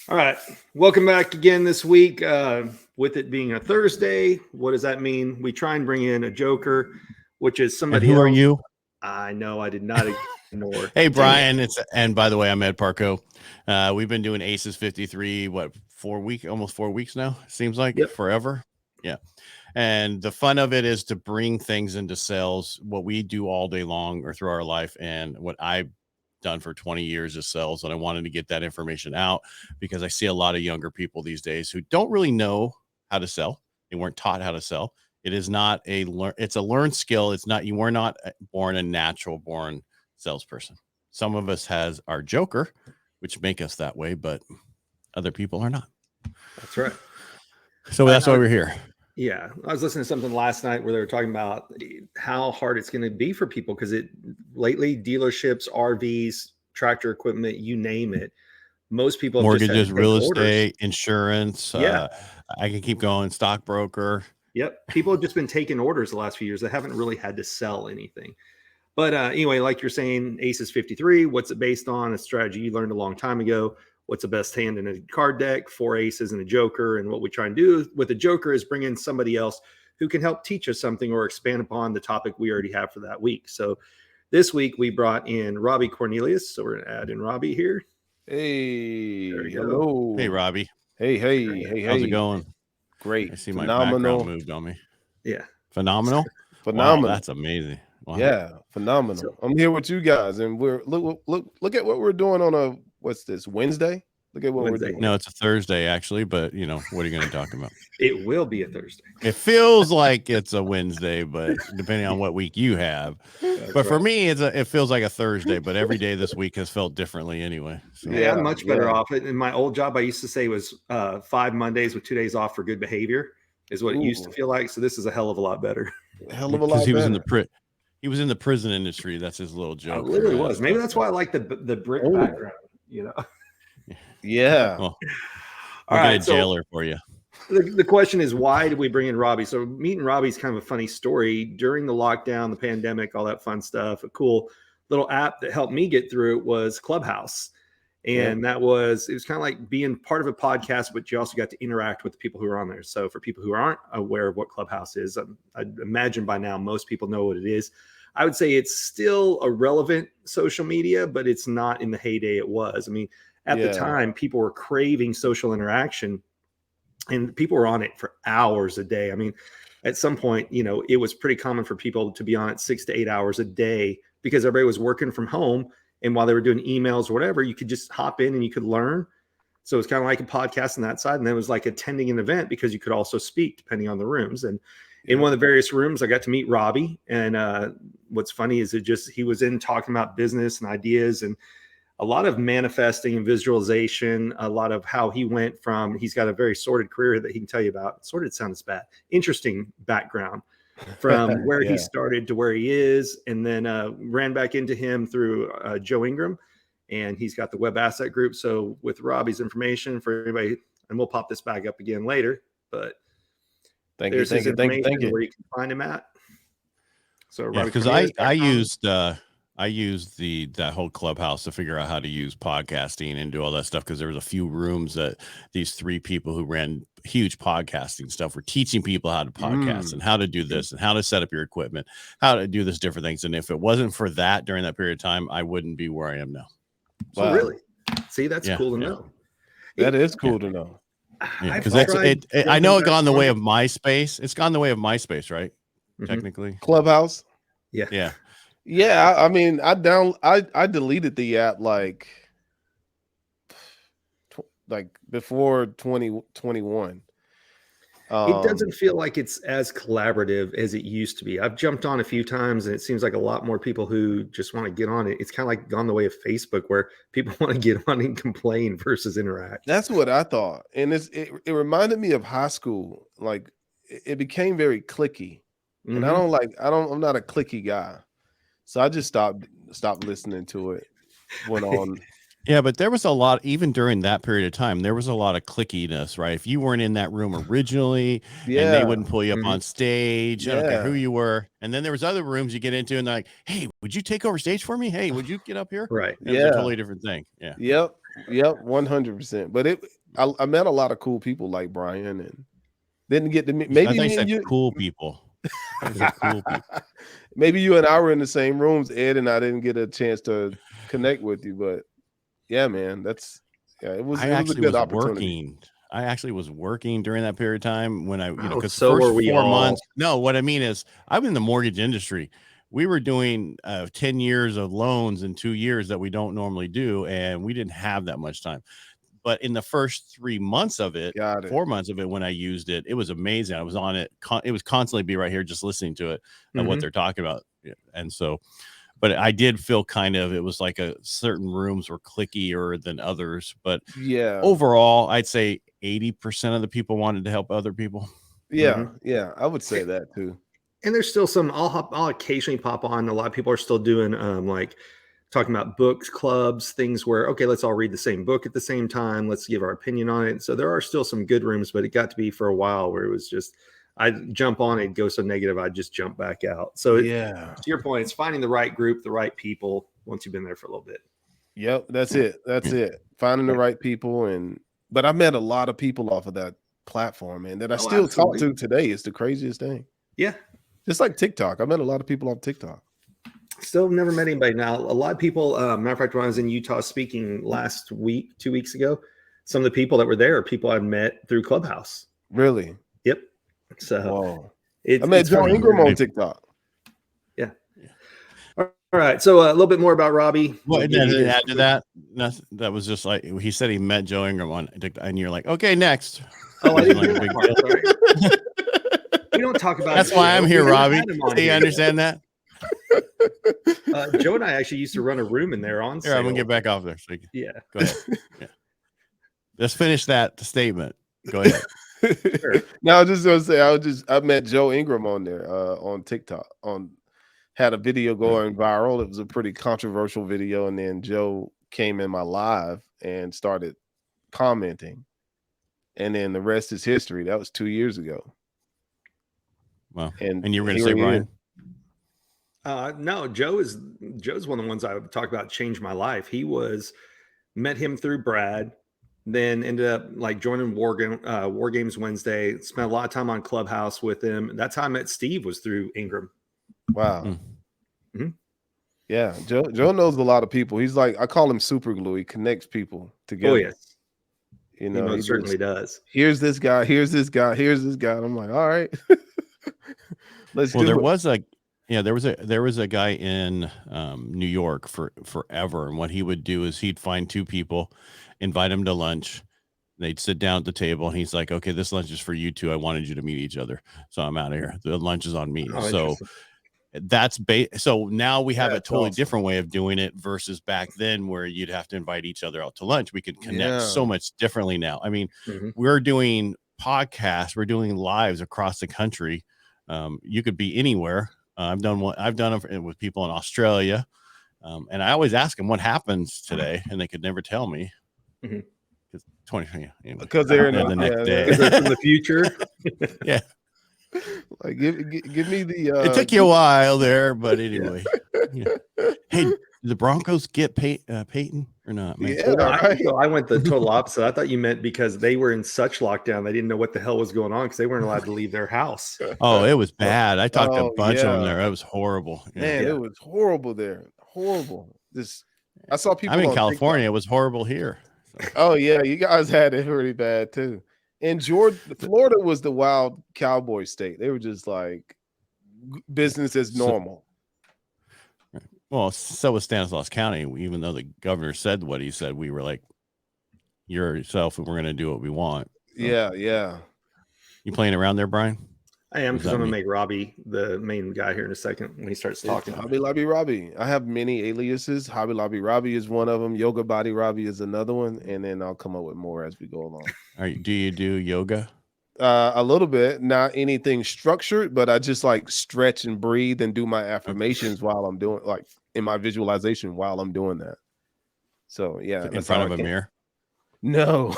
All right. Welcome back again this week. With it being a Thursday, what does that mean? We try and bring in a joker, which is And somebody who are else. you? I know I did not ignore. Hey, Dang it. Brian. And by the way, I'm Ed Parcaut. We've been doing Aces 53, almost 4 weeks now. Seems like Yep. forever. Yeah. And the fun of it is to bring things into sales, what we do all day long or through our life. And what I've done for 20 years is sales. And I wanted to get that information out because I see a lot of younger people these days who don't really know how to sell. They weren't taught how to sell. It is not it's a learned skill. It's not, you were not born a natural born salesperson. Some of us has our joker, which make us that way, but other people are not. That's right. So that's why we're here. Yeah. I was listening to something last night where they were talking about how hard it's going to be for people because lately dealerships, RVs, tractor equipment, you name it. Most people have Mortgages, just had to real take orders. estate, insurance. Yeah. I can keep going. Stockbroker. Yep. People have just been taking orders the last few years. They haven't really had to sell anything. But anyway, like you're saying, Aces 53, what's it based on? A strategy you learned a long time ago. What's the best hand in a card deck? 4 aces and a joker. And what we try and do with a joker is bring in somebody else who can help teach us something or expand upon the topic we already have for that week. So this week we brought in Robbie Cornelius. So we're going to add in Robbie here. Hey, hello. go. Hey, Robbie. Hey. How's it going? Great. I see Phenomenal. my background moved on me. Yeah. Phenomenal. Phenomenal. Wow, that's amazing. Wow. Yeah, phenomenal. So, I'm here with you guys, and we're look at what we're doing on a what's this Wednesday? Look at what we're doing. No, it's a Thursday actually, but what are you going to talk about? It will be a Thursday. It feels like it's a Wednesday, but depending on what week you have. But for me, it feels like a Thursday, but every day this week has felt differently anyway. So. Yeah, I'm much better off. In my old job, I used to say was 5 Mondays with 2 days off for good behavior is what it used to feel like. So this is a hell of a lot better. Hell of a lot better. He was in the prison industry. That's his little joke. I literally was. Maybe that's why I like the brick background, Yeah. Well, all right. So jailer for you. The question is, why did we bring in Robbie? So meeting Robbie is kind of a funny story. During the lockdown, the pandemic, all that fun stuff, a cool little app that helped me get through it was Clubhouse. And it was kind of like being part of a podcast, but you also got to interact with the people who are on there. So for people who aren't aware of what Clubhouse is, I imagine by now most people know what it is. I would say it's still a relevant social media, but it's not in the heyday it was. I mean, at the time, people were craving social interaction and people were on it for hours a day. I mean, at some point, it was pretty common for people to be on it 6 to 8 hours a day because everybody was working from home. And while they were doing emails or whatever, you could just hop in and you could learn. So it's kind of like a podcast on that side. And then it was like attending an event because you could also speak depending on the rooms. And in one of the various rooms, I got to meet Robbie. And what's funny is he was in talking about business and ideas and a lot of manifesting and visualization, a lot of how he went from, he's got a very sordid career that he can tell you about. Sordid sounds bad. Interesting background. From where he started to where he is, and then ran back into him through Joe Ingram, and he's got the Web Asset Group. So with Robbie's information for anybody, and we'll pop this back up again later, but thank you where you can find him at. So because I used that whole Clubhouse to figure out how to use podcasting and do all that stuff because there was a few rooms that these 3 people who ran huge podcasting stuff were teaching people how to podcast and how to do this and how to set up your equipment, how to do this different things. And if it wasn't for that during that period of time, I wouldn't be where I am now. So really, see, that's cool to know. That is cool to know. Because I know it gone the way of MySpace. It's gone the way of MySpace, right? Technically, Clubhouse. Yeah. Yeah, I mean, I deleted the app like before 2021. It doesn't feel like it's as collaborative as it used to be. I've jumped on a few times and it seems like a lot more people who just want to get on it. It's kind of like gone the way of Facebook where people want to get on and complain versus interact. That's what I thought. And it reminded me of high school. Like it became very cliquey. And I'm not a cliquey guy. So I just stopped listening to it. Went on. Yeah, but there was a lot, even during that period of time, there was a lot of clickiness, right? If you weren't in that room originally, and they wouldn't pull you up on stage, I don't care who you were. And then there was other rooms you get into and they're like, hey, would you take over stage for me? Hey, would you get up here? Right. It was a totally different thing. Yeah. Yep. Yep, 100%. But I met a lot of cool people like Brian, and didn't get to meet. I Maybe think me and you, cool people. I said cool people. maybe you and I were in the same rooms, Ed, and I didn't get a chance to connect with you. But yeah, man, it was a good opportunity. I actually was working during that period of time when because so first were we 4 all. months. No, what I mean is I'm in the mortgage industry. We were doing 10 years of loans in 2 years that we don't normally do, and we didn't have that much time. But in the first 3 months of it, 4 months of it, when I used it, it was amazing. I was on it. It was constantly be right here just listening to it and what they're talking about. And so, but I did feel it was like certain rooms were clickier than others. But yeah, overall, I'd say 80% of the people wanted to help other people. Yeah, I would say that too. And there's still some. I'll occasionally pop on. A lot of people are still doing like talking about books clubs, things where okay, let's all read the same book at the same time. Let's give our opinion on it. So there are still some good rooms, but it got to be for a while where it was just I'd jump on, it'd go so negative, I'd just jump back out. So to your point, it's finding the right group, the right people once you've been there for a little bit. Yep, that's it. Finding the right people, but I met a lot of people off of that platform, man, that I still talk to today. It's the craziest thing. Yeah. Just like TikTok. I met a lot of people on TikTok. Still never met anybody. Now, a lot of people, matter of fact, when I was in Utah speaking last week, 2 weeks ago, some of the people that were there are people I'd met through Clubhouse. Really? Yep. So I met Joe Ingram on TikTok. Yeah. All right. So a little bit more about Robbie. What did add to that? Nothing. That was just like he said he met Joe Ingram on TikTok, and you're like, okay, next. Oh, I didn't like a big deal. Sorry. We don't talk about. That's why I'm here, Robbie. Do you understand that? Joe and I actually used to run a room in there on sale. Here, I'm gonna get back off there. So go ahead. Yeah. Let's finish that statement. Go ahead. Sure. Now I was just gonna say I met Joe Ingram on there on TikTok. Had a video going viral. It was a pretty controversial video, and then Joe came in my live and started commenting, and then the rest is history. That was 2 years ago. Wow. And you were going to say Brian? No, Joe's one of the ones I would talk about changed my life. Met him through Brad, then ended up like joining War Games Wednesday, spent a lot of time on Clubhouse with him. That's how I met Steve, was through Ingram. Wow. Mm-hmm. Yeah, Joe knows a lot of people. He's like, I call him super glue. He connects people together. Oh, yes. You know, he certainly does. Here's this guy, here's this guy, here's this guy. And I'm like, all right. There was a guy in New York for forever, and what he would do is he'd find two people, invite them to lunch. They'd sit down at the table, and he's like, "Okay, this lunch is for you two. I wanted you to meet each other, so I'm out of here. The lunch is on me." So so now we have a totally different way of doing it versus back then, where you'd have to invite each other out to lunch. We could connect so much differently now. I mean, we're doing podcasts, we're doing lives across the country. You could be anywhere. I've done it with people in Australia, and I always ask them what happens today, and they could never tell me. Because they're in the next day. They're from the future. Yeah. Like give me the. It took you a while there, but anyway. Hey, did the Broncos get Peyton or not? Man? Yeah, I went the total opposite. I thought you meant because they were in such lockdown, they didn't know what the hell was going on because they weren't allowed to leave their house. Oh, it was bad. I talked to a bunch of them there. It was horrible. Man, it was horrible there. Horrible. I saw people. I'm in California. TikTok. It was horrible here. So. Oh yeah, you guys had it pretty bad too. And Florida was the wild cowboy state. They were just like business as normal. Well, so was Stanislaus County. Even though the governor said what he said, we were like, "You're yourself, and we're going to do what we want." So, yeah. You playing around there, Brian? I am, because I'm going to make Robbie the main guy here in a second when he starts talking. Hobby Lobby Robbie. I have many aliases. Hobby Lobby Robbie is one of them. Yoga Body Robbie is another one, and then I'll come up with more as we go along. Do you do yoga? A little bit, not anything structured, but I just like stretch and breathe and do my affirmations while I'm doing, like in my visualization while I'm doing that. So yeah, in front of a mirror. No,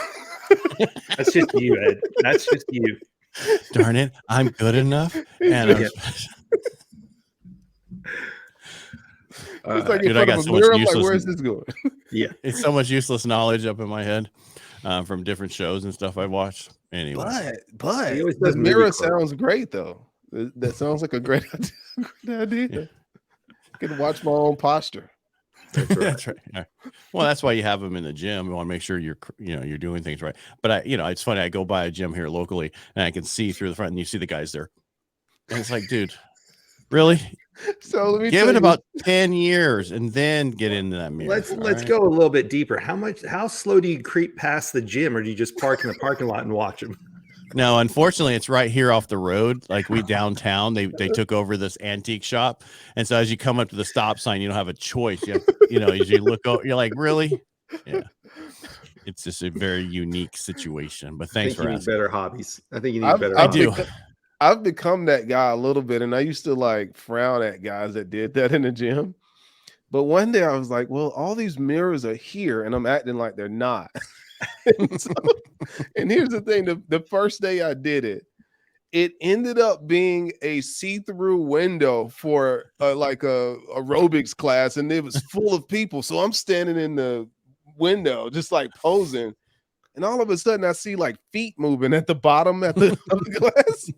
that's just you, Ed. That's just you. Darn it, I'm good enough. And It's like in Dude, I front got of a so much mirror. I'm like, useless. where is this going? Yeah. It's so much useless knowledge up in my head from different shows and stuff I've watched. Anyway, But He always the does movie mirror quotes. sounds great though. That sounds like a great idea. Great idea. Yeah. I can watch my own posture. That's right. that's right. Yeah. Well, that's why you have them in the gym. You want to make sure you're doing things right. But it's funny. I go by a gym here locally, and I can see through the front, and you see the guys there, and it's like, dude, really? So let me Give tell it you, about 10 years, and then get into that mirror. Let's all right? go a little bit deeper. How slow do you creep past the gym, or do you just park in the parking lot and watch them? No, unfortunately, it's right here off the road. Like we downtown, they took over this antique shop, and so as you come up to the stop sign, you don't have a choice. You have, as you look over, you're like, really? Yeah. It's just a very unique situation. But I thanks think for you need asking. better hobbies. I think you need better I hobbies. do. I've become that guy a little bit, and I used to like frown at guys that did that in the gym. But one day I was like, well, all these mirrors are here, and I'm acting like they're not. And here's the thing: the first day I did it, it ended up being a see-through window for like a aerobics class, and it was full of people. So I'm standing in the window, just like posing, and all of a sudden I see like feet moving at the bottom of the class.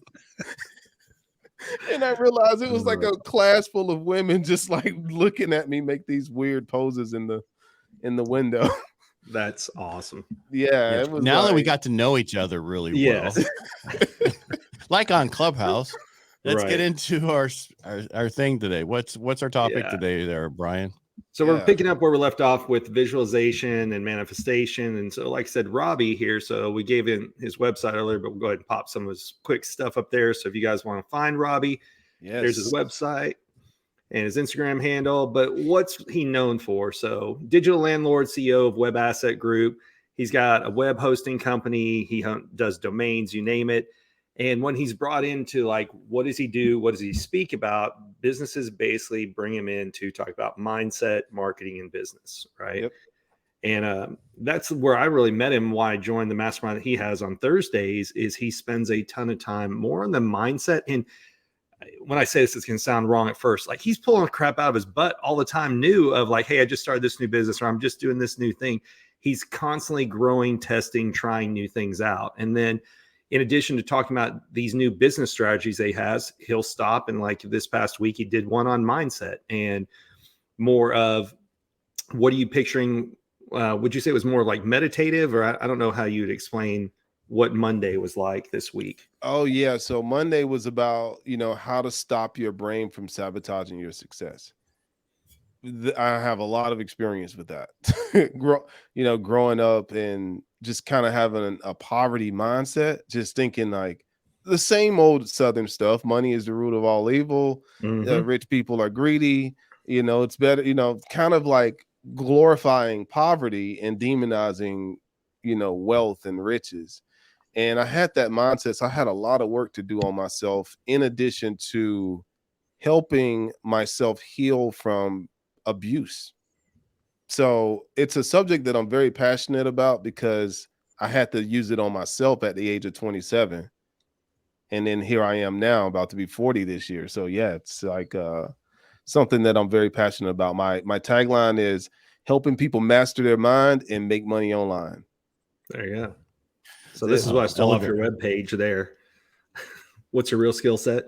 And I realized it was like a class full of women just like looking at me make these weird poses in the window. That's awesome. Yeah, it was now that we like- got to know each other really Yes. well, like on Clubhouse. Let's Right. get into our thing today. What's our topic Yeah. today, there, Brian? So we're Yeah. picking up where we left off with visualization and manifestation. And so, like I said, Robbie here. So we gave him his website earlier, but we'll go ahead and pop some of his quick stuff up there. So if you guys want to find Robbie, yes. there's his website and his Instagram handle. But what's he known for? So digital landlord, CEO of Web Asset Group. He's got a web hosting company. He does domains, you name it. And when he's brought into like, what does he do? What does he speak about? Businesses basically bring him in to talk about mindset, marketing, and business, right? Yep. And that's where I really met him. Why I joined the mastermind that he has on Thursdays is he spends a ton of time more on the mindset. And when I say this, it's going to sound wrong at first. Like he's pulling crap out of his butt all the time, new of like, hey, I just started this new business, or I'm just doing this new thing. He's constantly growing, testing, trying new things out. And then in addition to talking about these new business strategies he has, he'll stop. And like this past week, he did one on mindset and more of what are you picturing? Would you say it was more like meditative, or I don't know how you'd explain what Monday was like this week? Oh yeah. So Monday was about, how to stop your brain from sabotaging your success. I have a lot of experience with that. Growing up and just kind of having a poverty mindset, just thinking like the same old Southern stuff. Money is the root of all evil. Mhm. Rich people are greedy. It's better, kind of like glorifying poverty and demonizing, wealth and riches. And I had that mindset. So I had a lot of work to do on myself, in addition to helping myself heal from abuse. So it's a subject that I'm very passionate about because I had to use it on myself at the age of 27. And then here I am now, about to be 40 this year. So yeah, it's like something that I'm very passionate about. My tagline is helping people master their mind and make money online. There you go. So this is what I stole off your webpage there. What's your real skill set?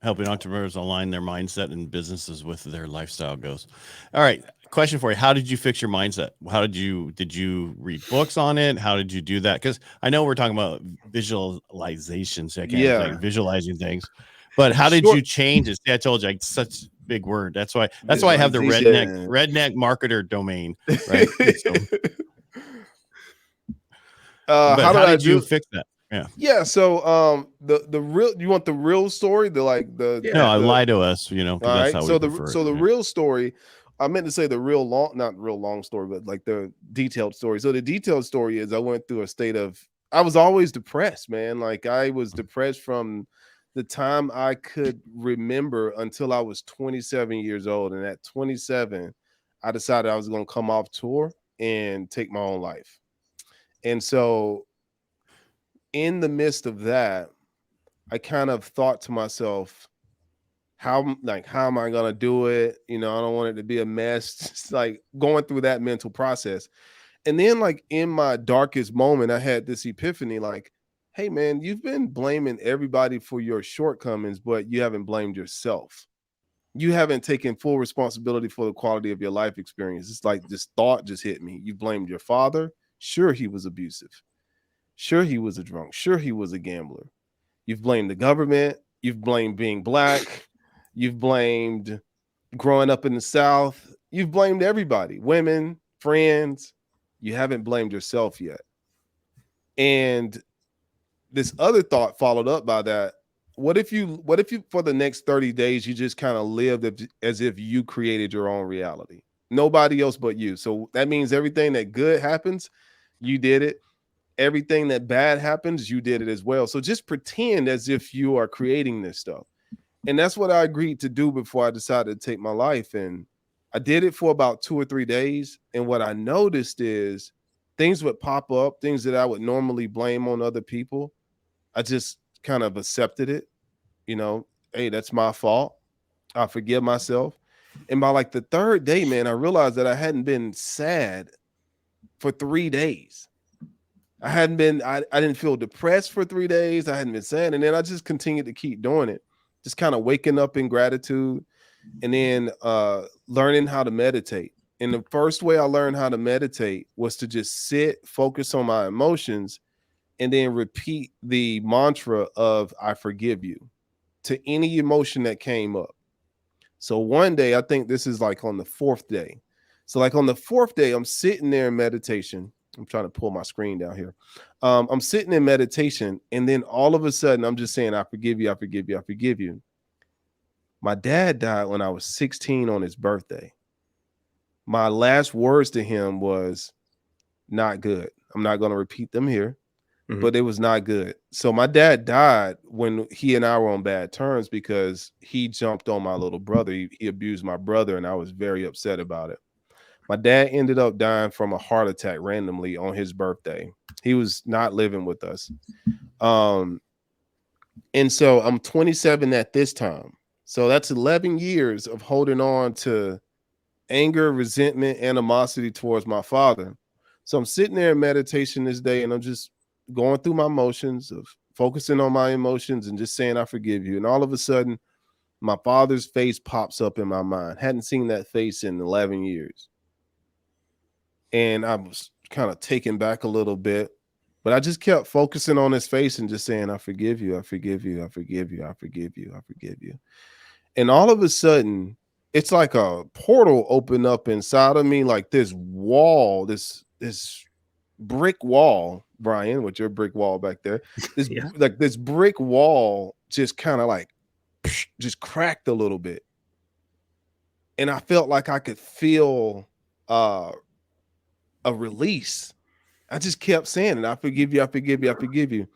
Helping entrepreneurs align their mindset and businesses with their lifestyle goals. All right. Question for you. How did you fix your mindset? Did you read books on it? How did you do that? Because I know we're talking about visualization. So I can't like visualizing things, but how did you change it? See, I told you, such a big word. That's why I have the redneck marketer domain, right? How did you fix that? Yeah. So the real, you want the real story? Lie to us, all right. So the real story, I meant to say the real long, not real long story, but like the detailed story. So the detailed story is I went through a state of, I was always depressed, man. Like I was depressed from the time I could remember until I was 27 years old. And at 27, I decided I was going to come off tour and take my own life. And so in the midst of that, I kind of thought to myself, how am I gonna do it? I don't want it to be a mess. Just like going through that mental process. And then like in my darkest moment, I had this epiphany, like, hey man, you've been blaming everybody for your shortcomings, but you haven't blamed yourself. You haven't taken full responsibility for the quality of your life experience. It's like this thought just hit me. You blamed your father. Sure, he was abusive. Sure, he was a drunk. Sure, he was a gambler. You've blamed the government. You've blamed being black. You've blamed growing up in the South. You've blamed everybody, women, friends. You haven't blamed yourself yet. And this other thought followed up by that. What if you for the next 30 days, you just kind of lived as if you created your own reality? Nobody else but you. So that means everything that good happens, you did it. Everything that bad happens, you did it as well. So just pretend as if you are creating this stuff. And that's what I agreed to do before I decided to take my life. And I did it for about 2 or 3 days. And what I noticed is things would pop up, things that I would normally blame on other people. I just kind of accepted it. Hey, that's my fault. I forgive myself. And by like the 3rd day, man, I realized that I hadn't been sad for 3 days. I didn't feel depressed for 3 days. I hadn't been sad. And then I just continued to keep doing it. Just kind of waking up in gratitude and then learning how to meditate. And the first way I learned how to meditate was to just sit, focus on my emotions, and then repeat the mantra of I forgive you to any emotion that came up. So one day, I think this is like on the 4th day. So like on the 4th day, I'm sitting there in meditation. I'm trying to pull my screen down here. I'm sitting in meditation, and then all of a sudden, I'm just saying, I forgive you, I forgive you, I forgive you. My dad died when I was 16 on his birthday. My last words to him was, not good. I'm not going to repeat them here, but it was not good. So my dad died when he and I were on bad terms because he jumped on my little brother. He abused my brother, and I was very upset about it. My dad ended up dying from a heart attack randomly on his birthday. He was not living with us. And so I'm 27 at this time. So that's 11 years of holding on to anger, resentment, animosity towards my father. So I'm sitting there in meditation this day, and I'm just going through my emotions of focusing on my emotions and just saying, I forgive you. And all of a sudden, my father's face pops up in my mind. Hadn't seen that face in 11 years. And I was kind of taken back a little bit, but I just kept focusing on his face and just saying, I forgive you, I forgive you, I forgive you, I forgive you, I forgive you. And all of a sudden, it's like a portal opened up inside of me, like this wall, this brick wall, Brian, with your brick wall back there. This brick wall just kind of like just cracked a little bit. And I felt like I could feel a release. I just kept saying it. I forgive you. I forgive you. I forgive you.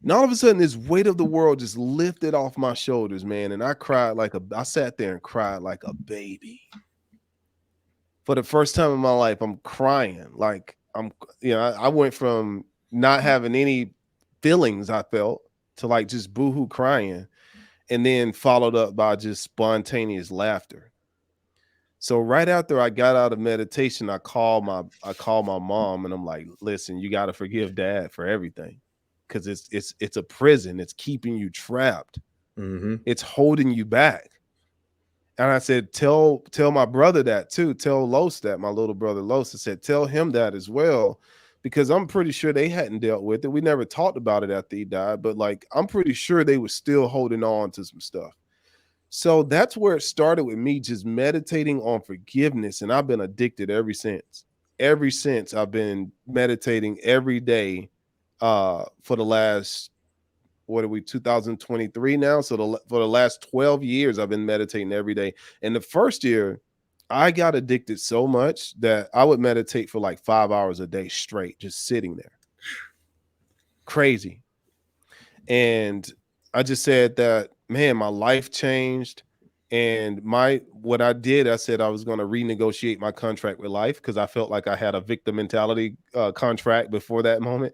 And all of a sudden, this weight of the world just lifted off my shoulders, man. And I sat there and cried like a baby. For the first time in my life, I'm crying. Like I went from not having any feelings I felt to like just boohoo crying, and then followed up by just spontaneous laughter. So right after I got out of meditation, I called my mom, and I'm like, listen, you got to forgive Dad for everything. Because it's a prison. It's keeping you trapped. It's holding you back. And I said, tell my brother that too. Tell Los that, my little brother Los. I said, tell him that as well, because I'm pretty sure they hadn't dealt with it. We never talked about it after he died, but like I'm pretty sure they were still holding on to some stuff. So that's where it started with me just meditating on forgiveness, and I've been addicted ever since. Ever since I've been meditating every day. For the last, 2023 now? So for the last 12 years, I've been meditating every day. And the first year, I got addicted so much that I would meditate for like 5 hours a day straight, just sitting there. Crazy. And I just said that, man, my life changed. And what I did, I said I was going to renegotiate my contract with life because I felt like I had a victim mentality contract before that moment.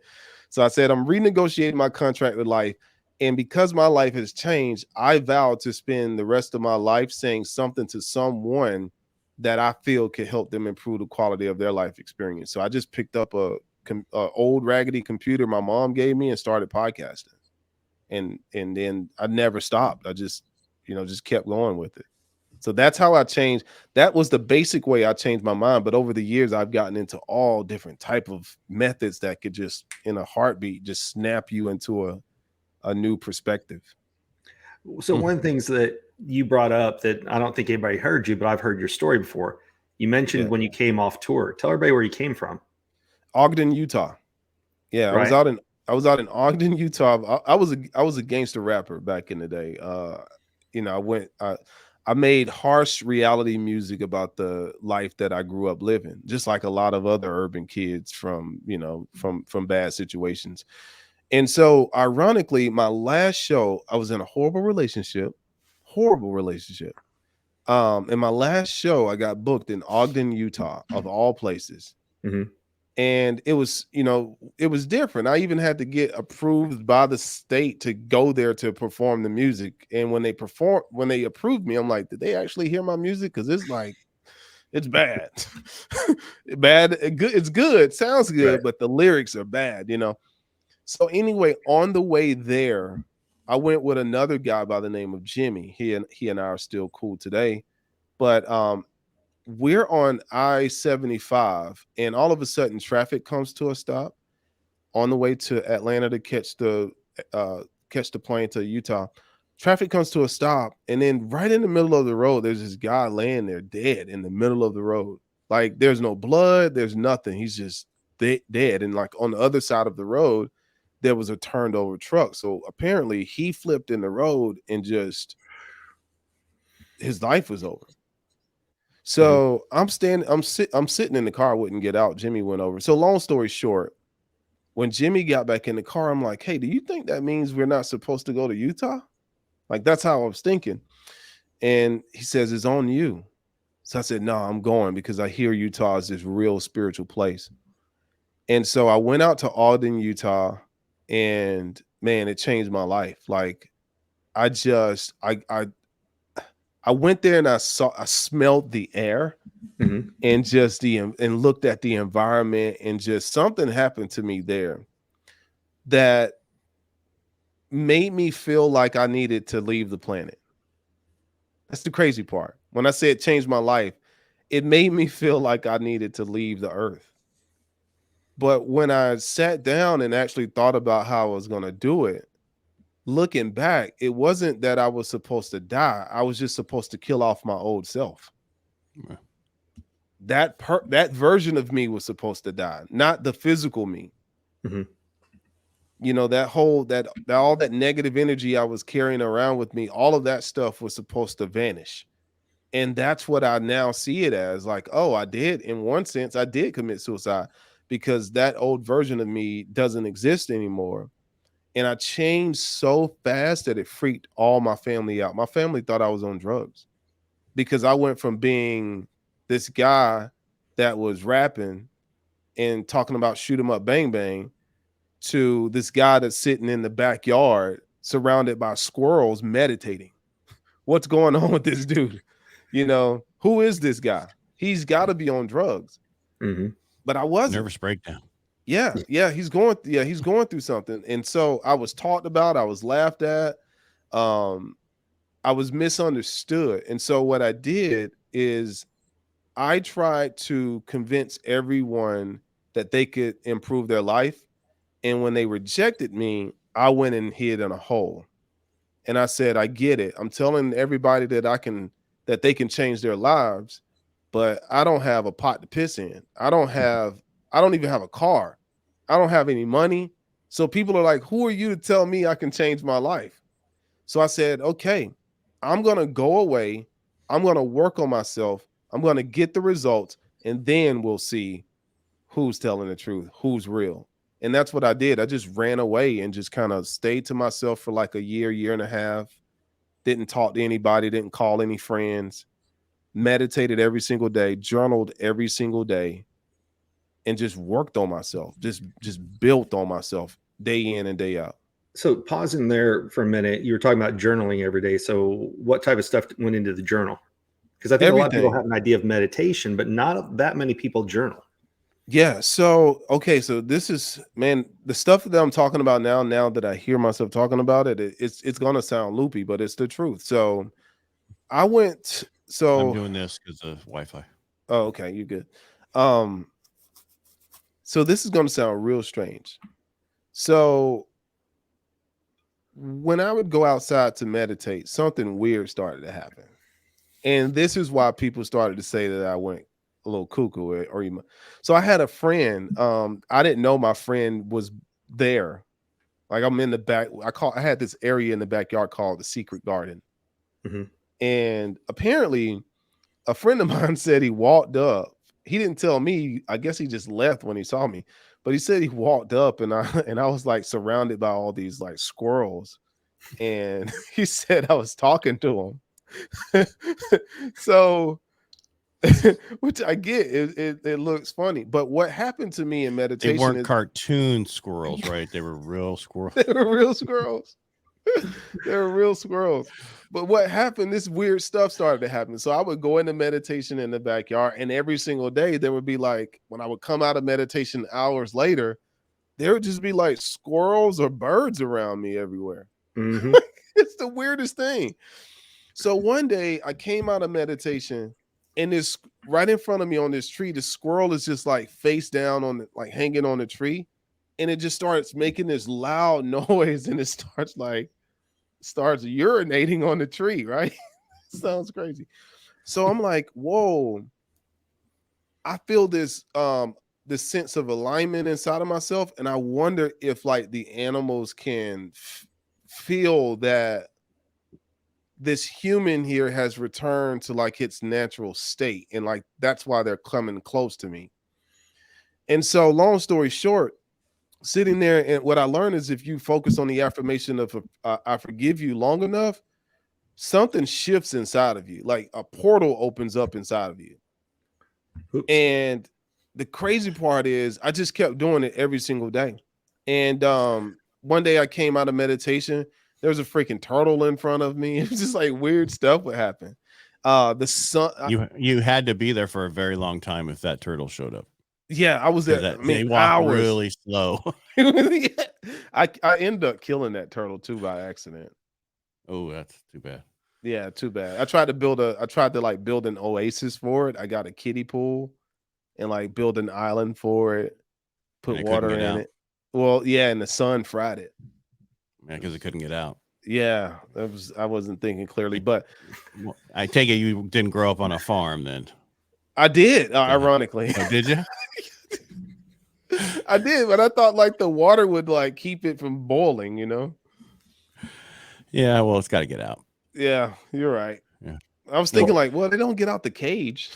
So I said, I'm renegotiating my contract with life. And because my life has changed, I vowed to spend the rest of my life saying something to someone that I feel could help them improve the quality of their life experience. So I just picked up a old raggedy computer my mom gave me and started podcasting. And then I never stopped. I just, just kept going with it. So that's how I changed. That was the basic way I changed my mind. But over the years, I've gotten into all different type of methods that could just, in a heartbeat, just snap you into a new perspective. So one of the things that you brought up that I don't think anybody heard you, but I've heard your story before. You mentioned when you came off tour. Tell everybody where you came from. Ogden, Utah. Yeah, right. I was out in Ogden, Utah. I was a gangster rapper back in the day. I made harsh reality music about the life that I grew up living, just like a lot of other urban kids from bad situations. And so ironically, my last show, I was in a horrible relationship. And my last show, I got booked in Ogden, Utah, of all places. Mm-hmm. And it was different. I even had to get approved by the state to go there to perform the music. And when they approved me, I'm like, did they actually hear my music? Because it's bad. Bad. It's good. Sounds good, right. But the lyrics are bad, So anyway, on the way there, I went with another guy by the name of Jimmy. He and I are still cool today. But we're on I-75, and all of a sudden traffic comes to a stop on the way to Atlanta to catch the plane to Utah. Traffic comes to a stop, and then right in the middle of the road, there's this guy laying there dead in the middle of the road. Like, there's no blood, there's nothing. He's just dead. And like on the other side of the road, there was a turned over truck. So apparently he flipped in the road and just his life was over. So I'm sitting in the car, I wouldn't get out. Jimmy went over. So long story short, when Jimmy got back in the car, I'm like, hey, do you think that means we're not supposed to go to Utah? Like, that's how I was thinking. And he says, it's on you. So I said, no, I'm going because I hear Utah is this real spiritual place. And so I went out to Ogden, Utah, and man, it changed my life. Like, I went there and I smelled the air and just and looked at the environment, and just something happened to me there that made me feel like I needed to leave the planet. That's the crazy part. When I say it changed my life, it made me feel like I needed to leave the earth. But when I sat down and actually thought about how I was going to do it, looking back, it wasn't that I was supposed to die. I was just supposed to kill off my old self. Yeah. That version of me was supposed to die, not the physical me. Mm-hmm. All that negative energy I was carrying around with me, all of that stuff was supposed to vanish. And that's what I now see it as. Like, oh, in one sense, I did commit suicide because that old version of me doesn't exist anymore. And I changed so fast that it freaked all my family out. My family thought I was on drugs because I went from being this guy that was rapping and talking about shoot 'em up, bang, bang, to this guy that's sitting in the backyard surrounded by squirrels meditating. What's going on with this dude? Who is this guy? He's got to be on drugs. Mm-hmm. But I wasn't. Nervous breakdown. Yeah, he's going through something. And so I was talked about, I was laughed at, I was misunderstood. And so what I did is I tried to convince everyone that they could improve their life. And when they rejected me, I went and hid in a hole. And I said, I get it. I'm telling everybody that they can change their lives, but I don't have a pot to piss in. I don't even have a car. I don't have any money. So people are like, who are you to tell me I can change my life? So I said, okay, I'm going to go away. I'm going to work on myself. I'm going to get the results, and then we'll see who's telling the truth, who's real. And that's what I did. I just ran away and just kind of stayed to myself for like a year and a half. Didn't talk to anybody, didn't call any friends, meditated every single day, journaled every single day, and just worked on myself, just built on myself day in and day out. So pausing there for a minute, you were talking about journaling every day. So what type of stuff went into the journal? Because I think a lot of people Everything. have an idea of meditation, but not that many people journal. Yeah. So okay. So this is, man, the stuff that I'm talking about now. Now that I hear myself talking about it, it's gonna sound loopy, but it's the truth. So I went. I'm So doing this because of Wi-Fi. oh, okay, you good. Um. So this is gonna sound real strange. So when I would go outside to meditate, something weird started to happen. And this is why people started to say that I went a little cuckoo or even. So I had a friend. I didn't know my friend was there. Like I'm in the back. I had this area in the backyard called the secret garden. Mhm. And apparently a friend of mine said he walked up. He didn't tell me. I guess he just left when he saw me. But he said he walked up and I was like surrounded by all these like squirrels. And he said I was talking to him. So which I get, it looks funny, but what happened to me in They meditation weren't is cartoon squirrels, right? They were real squirrels. they were real squirrels. They were real squirrels. But what happened, this weird stuff started to happen. So I would go into meditation in the backyard, and every single day there would be like, when I would come out of meditation hours later, there would just be like squirrels or birds around me everywhere. Mhm. It's the weirdest thing. So one day I came out of meditation, and this right in front of me on this tree, the squirrel is just like face down on like hanging on the tree, and it just starts making this loud noise, and it starts urinating on the tree, right? Sounds crazy. So I'm like, whoa, I feel this sense of alignment inside of myself, and I wonder if like the animals can feel that this human here has returned to like its natural state, and like that's why they're coming close to me. And so long story short, sitting there, and what I learned is if you focus on the affirmation of I forgive you long enough, something shifts inside of you, like a portal opens up inside of you. Oops. And the crazy part is I just kept doing it every single day. And one day I came out of meditation, there was a freaking turtle in front of me. It was just like weird stuff would happen. The sun, You had to be there for a very long time if that turtle showed up. yeah, I was there. That I mean, they walk hours. really slow. Yeah. I ended up killing that turtle too by accident. Oh, that's too bad. Yeah, too bad. I tried to like build an oasis for it. I got a kiddie pool and like build an island for it, put And it couldn't water get in out. it. Well, yeah, and the sun fried it. Yeah, because it couldn't get out. Yeah, I wasn't thinking clearly, but Well, I take it you didn't grow up on a farm then. I did, ironically. Oh, did you? I did, but I thought like the water would like keep it from boiling, you know? Yeah, well, it's got to get out. Yeah, you're right. Yeah. I was thinking like, well, they don't get out the cage.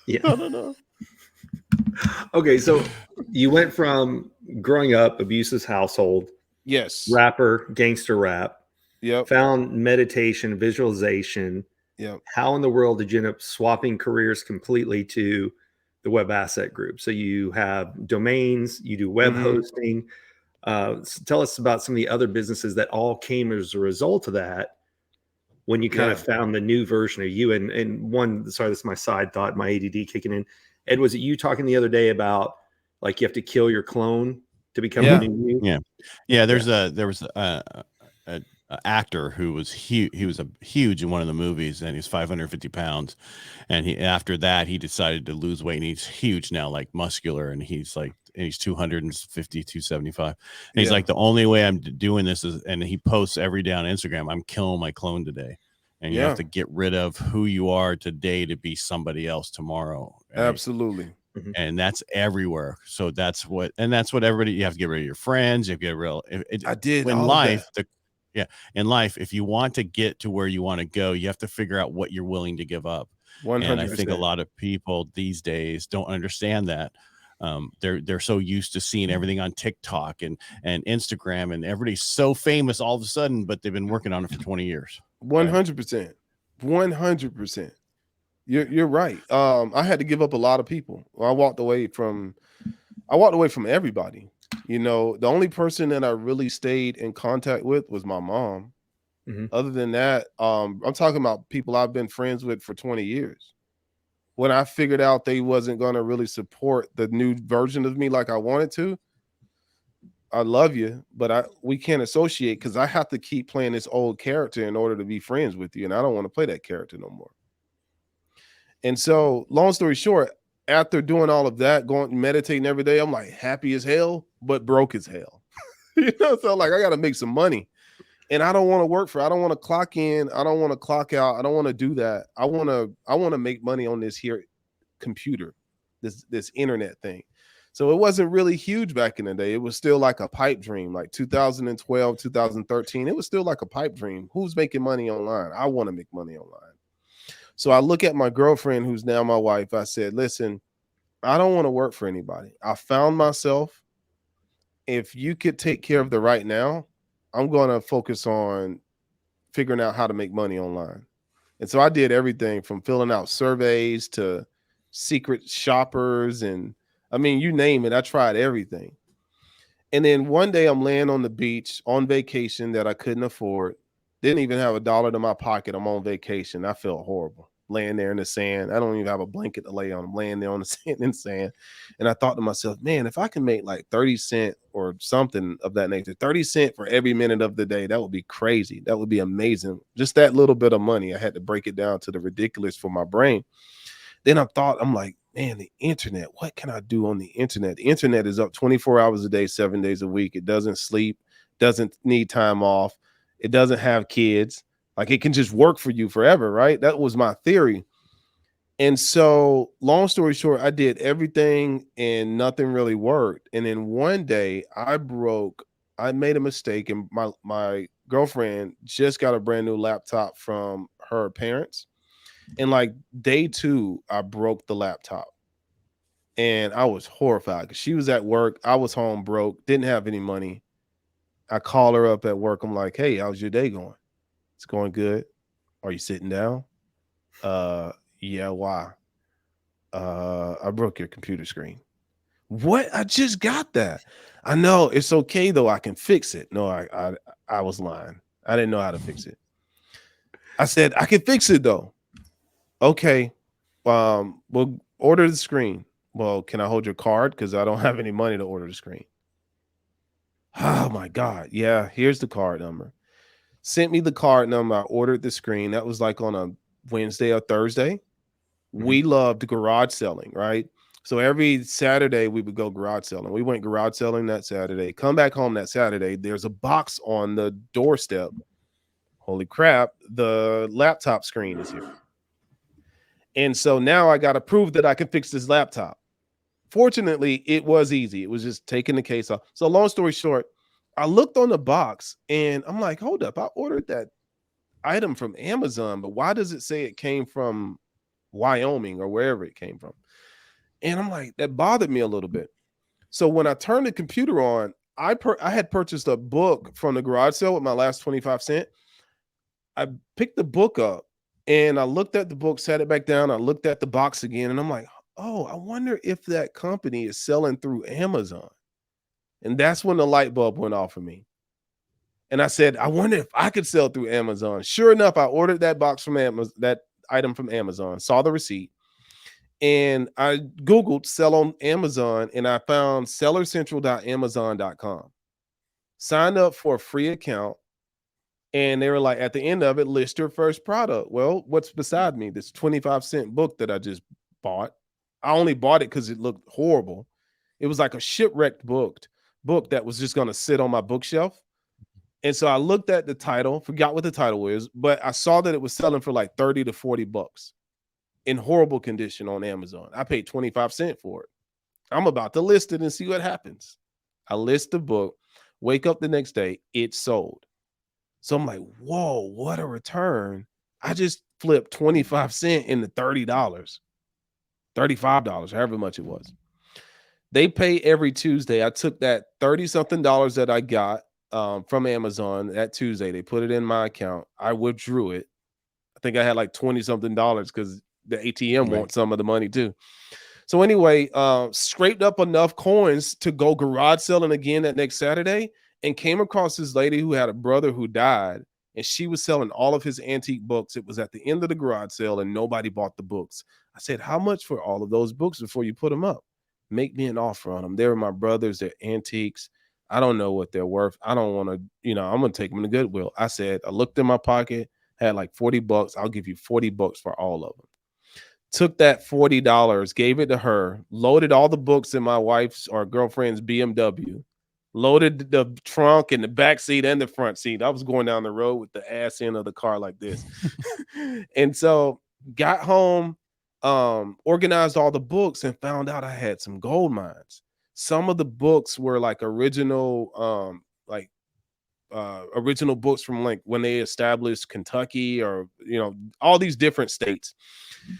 Yeah. I don't know. Okay, so you went from growing up abusive household, Yes. rapper, gangster rap, Yep. found meditation, visualization. Yep. How in the world did you end up swapping careers completely to the web asset group? So you have domains, you do web hosting. Tell us about some of the other businesses that all came as a result of that when you kind of found the new version of you. And one, sorry, this is my side thought, my ADD kicking in. Ed, was it you talking the other day about like you have to kill your clone to become the new you? Yeah. There was a actor who was huge. He was huge in one of the movies, and he's 550 pounds. And after that, he decided to lose weight, and he's huge now, like muscular, and he's 250, 275. And he's like, the only way I'm doing this is, and he posts every day on Instagram, I'm killing my clone today. And you have to get rid of who you are today to be somebody else tomorrow. Right? Absolutely. And that's everywhere. So that's what everybody, you have to get rid of your friends. You have to get real. I did in all life. of that. In life, if you want to get to where you want to go, you have to figure out what you're willing to give up. 100%. And I think a lot of people these days don't understand that. They're so used to seeing everything on TikTok and Instagram, and everybody's so famous all of a sudden, but they've been working on it for 20 years. 100%. 100%. You're right. I had to give up a lot of people. I walked away from everybody. You know, the only person that I really stayed in contact with was my mom. Other than that, I'm talking about people I've been friends with for 20 years. When I figured out they wasn't going to really support the new version of me like I wanted to, I love you, but we can't associate because I have to keep playing this old character in order to be friends with you, and I don't want to play that character no more. And so, long story short, after doing all of that, going meditating every day, I'm like happy as hell, but broke as hell. You know, so like I got to make some money. And I don't want to work I don't want to clock in. I don't want to clock out. I don't want to do that. I want to make money on this here computer, this internet thing. So it wasn't really huge back in the day. It was still like a pipe dream, like 2012, 2013. It was still like a pipe dream. Who's making money online? I want to make money online. So I look at my girlfriend, who's now my wife. I said, listen, I don't want to work for anybody. I found myself. If you could take care of the right now, I'm going to focus on figuring out how to make money online. And so I did everything from filling out surveys to secret shoppers. And I mean, you name it, I tried everything. And then one day I'm laying on the beach on vacation that I couldn't afford. Didn't even have $1 in my pocket. I'm on vacation. I felt horrible laying there in the sand. I don't even have a blanket to lay on. I'm laying there on the sand and sand. And I thought to myself, man, if I can make like 30 cents or something of that nature, 30 cents for every minute of the day, that would be crazy. That would be amazing. Just that little bit of money. I had to break it down to the ridiculous for my brain. Then I'm like, man, the internet, what can I do on the internet? The internet is up 24 hours a day, 7 days a week. It doesn't sleep, doesn't need time off. It doesn't have kids. Like it can just work for you forever, right? That was my theory. And so, long story short, I did everything and nothing really worked. And then one day I made a mistake, and my girlfriend just got a brand new laptop from her parents. And like day 2, I broke the laptop. And I was horrified because she was at work. I was home broke, didn't have any money. I call her up at work. I'm like, hey, how's your day going? It's going good. Are you sitting down? Yeah, why? I broke your computer screen. What? I just got that. I know, it's okay though. I can fix it. No, I was lying. I didn't know how to fix it. I said, I can fix it though. Okay. We'll order the screen. Well, can I hold your card? Because I don't have any money to order the screen. Oh my God. Yeah, here's the card number. Sent me the card number. I ordered the screen. That was like on a Wednesday or Thursday. We loved garage selling, right? So every Saturday we would go garage selling. We went garage selling that Saturday. Come back home that Saturday. There's a box on the doorstep. Holy crap, the laptop screen is here. And so now I got to prove that I can fix this laptop. Fortunately, it was easy. It was just taking the case off. So long story short, I looked on the box and I'm like, hold up, I ordered that item from Amazon, but why does it say it came from Wyoming or wherever it came from? And I'm like, that bothered me a little bit. So when I turned the computer on, I had purchased a book from the garage sale with my last 25 cents. I picked the book up and I looked at the book, sat it back down. I looked at the box again and I'm like, oh, I wonder if that company is selling through Amazon. And that's when the light bulb went off for me. And I said, I wonder if I could sell through Amazon. Sure enough, I ordered that box from Amazon, that item from Amazon, saw the receipt, and I Googled sell on Amazon and I found sellercentral.amazon.com. Signed up for a free account. And they were like, at the end of it, list your first product. Well, what's beside me? This 25-cent book that I just bought. I only bought it because it looked horrible. It was like a shipwrecked book that was just going to sit on my bookshelf. And so I looked at the title, forgot what the title is, but I saw that it was selling for like 30 to 40 bucks in horrible condition on Amazon. I paid 25 cents for it. I'm about to list it and see what happens. I list the book, wake up the next day, it's sold. So I'm like, whoa, what a return. I just flipped 25 cents into $30, $35, however much it was. They pay every Tuesday. I took that 30-something dollars that I got from Amazon that Tuesday. They put it in my account. I withdrew it. I think I had like 20-something dollars because the ATM wants some of the money too. So anyway, scraped up enough coins to go garage selling again that next Saturday, and came across this lady who had a brother who died, and she was selling all of his antique books. It was at the end of the garage sale, and nobody bought the books. I said, how much for all of those books before you put them up? Make me an offer on them. They were my brothers. They're antiques. I don't know what they're worth. I don't want to, I'm going to take them to Goodwill. I said, I looked in my pocket, had like $40. I'll give you $40 for all of them. Took that $40, gave it to her, loaded all the books in my wife's or girlfriend's BMW, loaded the trunk and the back seat and the front seat. I was going down the road with the ass end of the car like this. And so got home, organized all the books, and found out I had some gold mines. Some of the books were like original, original books from like when they established Kentucky or, all these different states.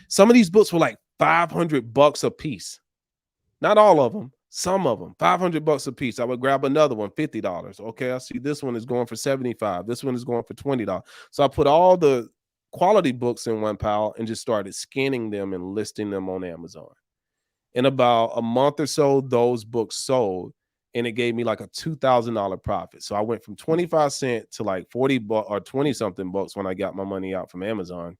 Some of these books were like $500 a piece. Not all of them, some of them, $500 a piece. I would grab another one, $50. Okay, I see this one is going for $75. This one is going for $20. So I put all the quality books in one pile and just started scanning them and listing them on Amazon. In about a month or so, those books sold, and it gave me like a $2,000 profit. So I went from 25 cents to like 40 or 20 something bucks when I got my money out from Amazon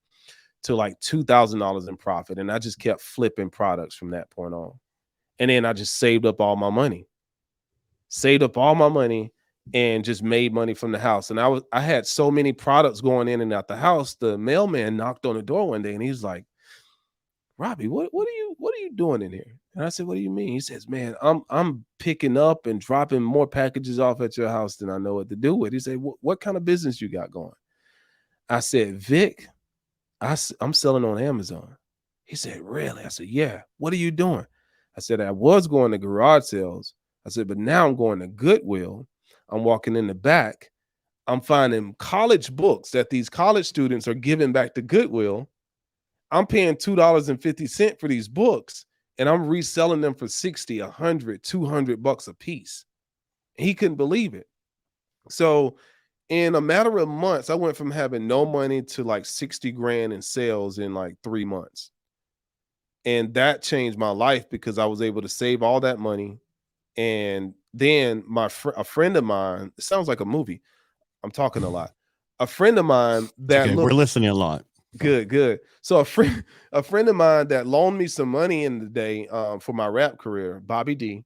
to like $2,000 in profit. And I just kept flipping products from that point on. And then I just saved up all my money and just made money from the house. And I had so many products going in and out the house. The mailman knocked on the door one day and he's like, Robbie, what are you doing in here? And I said, what do you mean? He says, man, I'm picking up and dropping more packages off at your house than I know what to do with. He said, what kind of business you got going? I said, Vic, I'm selling on Amazon. He said, really? I said, yeah. What are you doing? I said, I was going to garage sales. I said, but now I'm going to Goodwill. I'm walking in the back. I'm finding college books that these college students are giving back to Goodwill. I'm paying $2.50 for these books, and I'm reselling them for $60, $100, $200 a piece. He couldn't believe it. So in a matter of months, I went from having no money to like 60 grand in sales in like 3 months. And that changed my life because I was able to save all that money. And then a friend of mine, it sounds like a movie. I'm talking a lot. A friend of mine that we're listening a lot. Good. So a friend of mine that loaned me some money in the day for my rap career, Bobby D,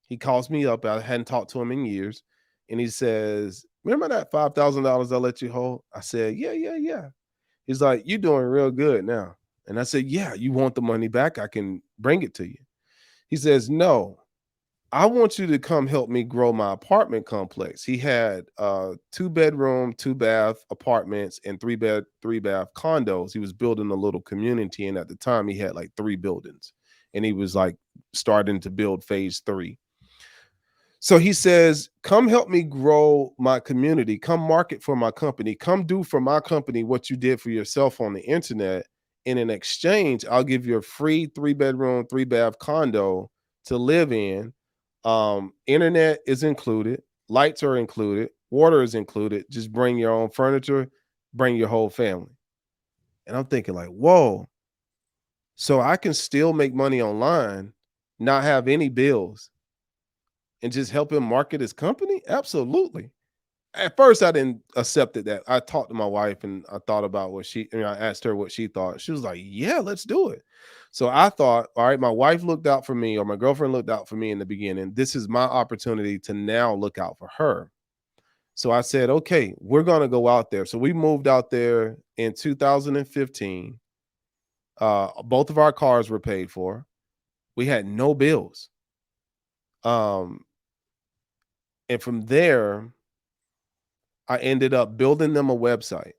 he calls me up. I hadn't talked to him in years. And he says, remember that $5,000 I let you hold? I said, yeah. He's like, you're doing real good now. And I said, yeah, you want the money back? I can bring it to you. He says, no, I want you to come help me grow my apartment complex. He had 2-bedroom, 2-bath apartments and 3-bath condos. He was building a little community. And at the time he had like 3 buildings and he was like starting to build phase 3. So he says, come help me grow my community. Come market for my company. Come do for my company what you did for yourself on the internet. And in exchange, I'll give you a free 3-bedroom, 3-bath condo to live in. Internet is included. Lights are included. Water is included. Just bring your own furniture. Bring your whole family. And I'm thinking like, whoa. So I can still make money online, not have any bills, and just help him market his company? Absolutely. At first, I didn't accept it. That I talked to my wife and I thought about I asked her what she thought. She was like, yeah, let's do it. So I thought, all right, my wife looked out for me, or my girlfriend looked out for me in the beginning. This is my opportunity to now look out for her. So I said, okay, we're going to go out there. So we moved out there in 2015. Both of our cars were paid for. We had no bills. And from there, I ended up building them a website.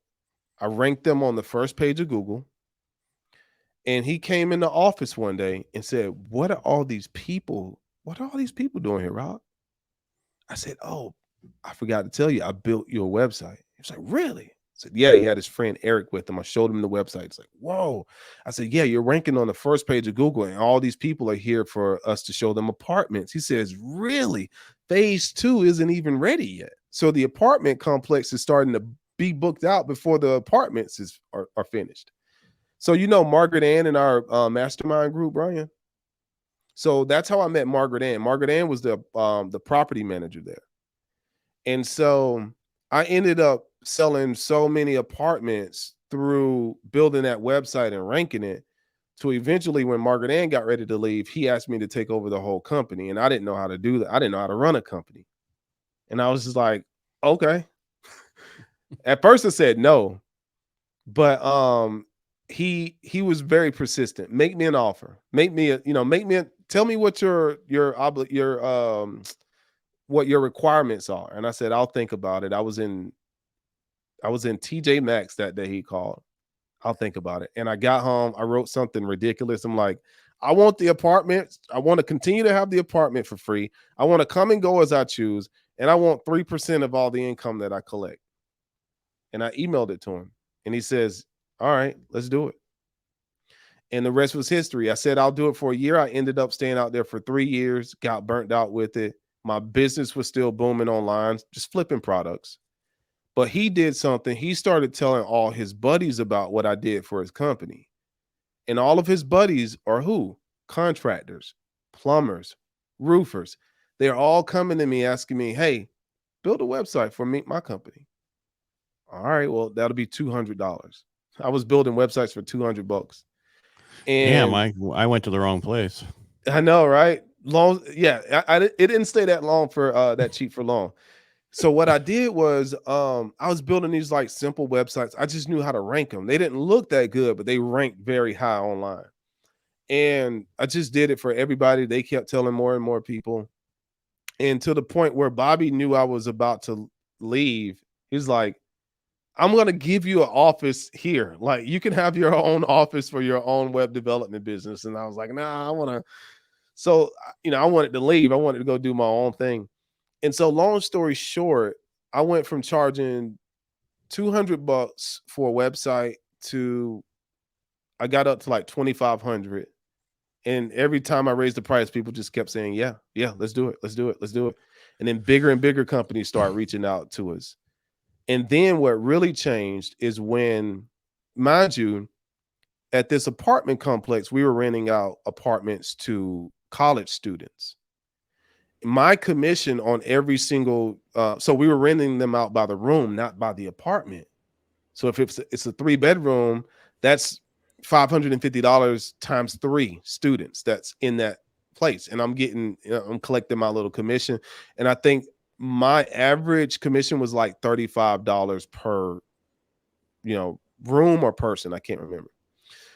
I ranked them on the first page of Google. And he came in the office one day and said, what are all these people doing here, Rob? I said, oh, I forgot to tell you, I built your website. He was like, really? I said, yeah, he had his friend Eric with him. I showed him the website. It's like, whoa. I said, yeah, you're ranking on the first page of Google and all these people are here for us to show them apartments. He says, really? Phase 2 isn't even ready yet. So the apartment complex is starting to be booked out before the apartments are finished. So, Margaret Ann in our mastermind group, Brian, So that's how I met Margaret Ann. Margaret Ann was the property manager there. And so I ended up selling so many apartments through building that website and ranking it, to eventually, when Margaret Ann got ready to leave, he asked me to take over the whole company. And I didn't know how to do that. I didn't know how to run a company. And I was just like, okay. At first I said no, but he was very persistent. Make me an offer. Tell me what your what your requirements are. And I said, I'll think about it. I was in TJ Maxx that day. He called. I'll think about it. And I got home. I wrote something ridiculous. I'm like, I want the apartment. I want to continue to have the apartment for free. I want to come and go as I choose. And I want 3% of all the income that I collect. And I emailed it to him. And he says, all right, let's do it. And the rest was history. I said, I'll do it for a year. I ended up staying out there for 3 years, got burnt out with it. My business was still booming online, just flipping products. But he did something. He started telling all his buddies about what I did for his company. And all of his buddies are who? Contractors, plumbers, roofers. They're all coming to me asking me, hey, build a website for me, my company. All right, well, that'll be $200. I was building websites for $200. And damn, I went to the wrong place. I know, right? Long, yeah. It didn't stay that long for that cheap for long. So what I did was I was building these like simple websites. I just knew how to rank them. They didn't look that good, but they ranked very high online. And I just did it for everybody. They kept telling more and more people. And to the point where Bobby knew I was about to leave, he's like, I'm going to give you an office here. Like, you can have your own office for your own web development business. And I was like, nah, I want to. So, I wanted to leave. I wanted to go do my own thing. And so, long story short, I went from charging $200 for a website to I got up to like $2,500. And every time I raised the price, people just kept saying, yeah, let's do it. Let's do it. Let's do it. And then bigger and bigger companies start reaching out to us. And then what really changed is when, mind you, at this apartment complex, we were renting out apartments to college students. My commission on every single, so we were renting them out by the room, not by the apartment. So if it's a 3-bedroom, that's $550 times 3 students that's in that place. And I'm collecting my little commission. And I think my average commission was like $35 per, room or person. I can't remember.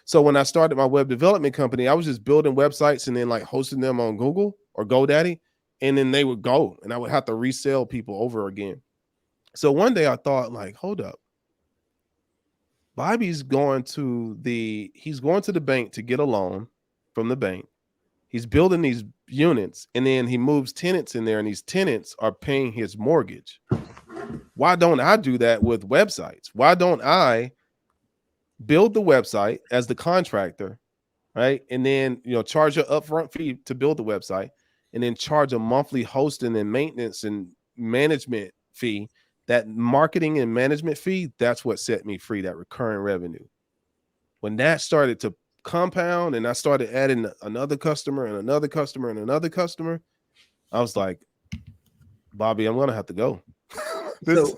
So when I started my web development company, I was just building websites and then like hosting them on Google or GoDaddy. And then they would go and I would have to resell people over again. So one day I thought, like, hold up. Bobby's going to the bank to get a loan from the bank. He's building these units and then he moves tenants in there and these tenants are paying his mortgage. Why don't I do that with websites? Why don't I build the website as the contractor, right? And then, charge an upfront fee to build the website and then charge a monthly hosting and maintenance and management fee. That marketing and management fee, that's what set me free, that recurring revenue. When that started to compound and I started adding another customer and another customer and another customer, I was like, Bobby, I'm going to have to go. So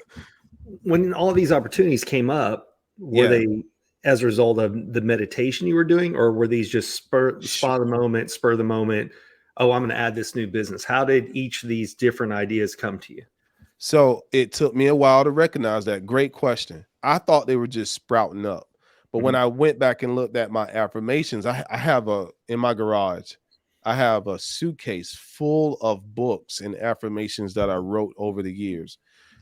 when all of these opportunities came up, were they as a result of the meditation you were doing, or were these just spur the moment? Oh, I'm going to add this new business. How did each of these different ideas come to you? So it took me a while to recognize that. Great question. I thought they were just sprouting up. But when I went back and looked at my affirmations, I have in my garage, I have a suitcase full of books and affirmations that I wrote over the years.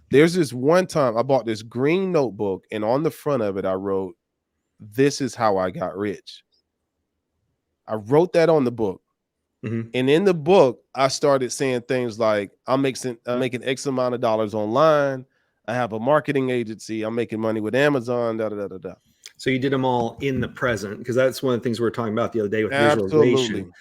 There's this one time I bought this green notebook and on the front of it, I wrote, "This is how I got rich." I wrote that on the book. And in the book, I started saying things like, I'm making X amount of dollars online. I have a marketing agency. I'm making money with Amazon. So you did them all in the present, because that's one of the things we were talking about the other day with Absolutely. visualization,